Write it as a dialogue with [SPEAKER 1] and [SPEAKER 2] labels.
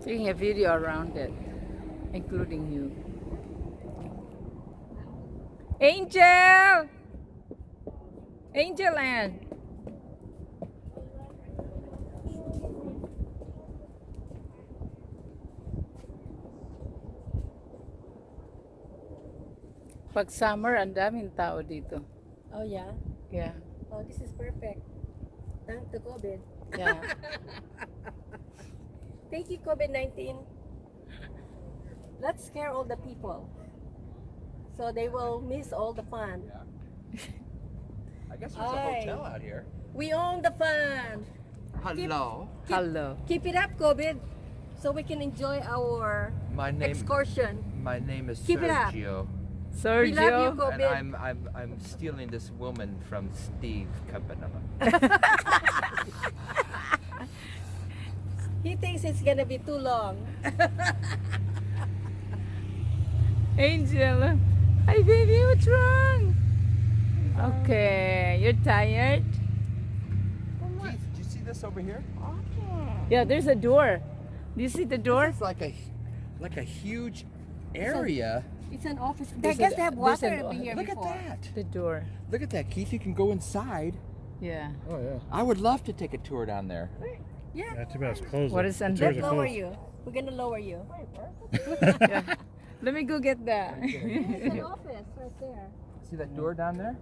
[SPEAKER 1] Taking a video around it, including you. Angel! Angel Ann! Pag summer, ang daming tao dito.
[SPEAKER 2] Oh yeah.
[SPEAKER 1] Yeah.
[SPEAKER 2] Oh, this is perfect. Thanks to COVID.
[SPEAKER 1] Yeah.
[SPEAKER 2] Thank you, COVID-19. Let's scare all the people, so they will miss all the fun.
[SPEAKER 3] I guess there's a
[SPEAKER 2] Aye.
[SPEAKER 3] hotel out here.
[SPEAKER 2] We own the fun.
[SPEAKER 3] Hello.
[SPEAKER 1] Hello.
[SPEAKER 2] Keep it up, COVID, so we can enjoy our
[SPEAKER 3] My name
[SPEAKER 2] excursion.
[SPEAKER 3] is
[SPEAKER 2] Keep it up.
[SPEAKER 3] Sergio.
[SPEAKER 2] We love you,
[SPEAKER 1] Sergio.
[SPEAKER 2] COVID.
[SPEAKER 3] And I'm stealing this woman from Steve Cabanaba.
[SPEAKER 2] He thinks it's gonna be too long.
[SPEAKER 1] Angel. Hi baby, what's wrong? Okay, you're tired?
[SPEAKER 3] Keith, do you see this over here?
[SPEAKER 1] Yeah, there's a door. Do you see the door?
[SPEAKER 3] It's like a huge area.
[SPEAKER 2] It's an office. I
[SPEAKER 1] There's
[SPEAKER 2] guess
[SPEAKER 1] a-
[SPEAKER 2] they have
[SPEAKER 1] there's
[SPEAKER 2] water
[SPEAKER 1] an-
[SPEAKER 2] here
[SPEAKER 3] Look
[SPEAKER 2] before.
[SPEAKER 3] at that.
[SPEAKER 1] The door.
[SPEAKER 3] Look at that, Keith. You can go inside.
[SPEAKER 1] Yeah.
[SPEAKER 4] Oh yeah.
[SPEAKER 3] I would love to take a tour down there.
[SPEAKER 2] Yeah.
[SPEAKER 4] Yeah, too bad it's closed.
[SPEAKER 1] What
[SPEAKER 4] though.
[SPEAKER 1] is
[SPEAKER 4] The
[SPEAKER 1] under-
[SPEAKER 4] tours
[SPEAKER 2] Let's
[SPEAKER 4] are
[SPEAKER 2] lower
[SPEAKER 4] closed.
[SPEAKER 2] you. We're gonna lower you.
[SPEAKER 1] Yeah. Let me go get that.
[SPEAKER 2] There's an office right there.
[SPEAKER 3] See that door down there?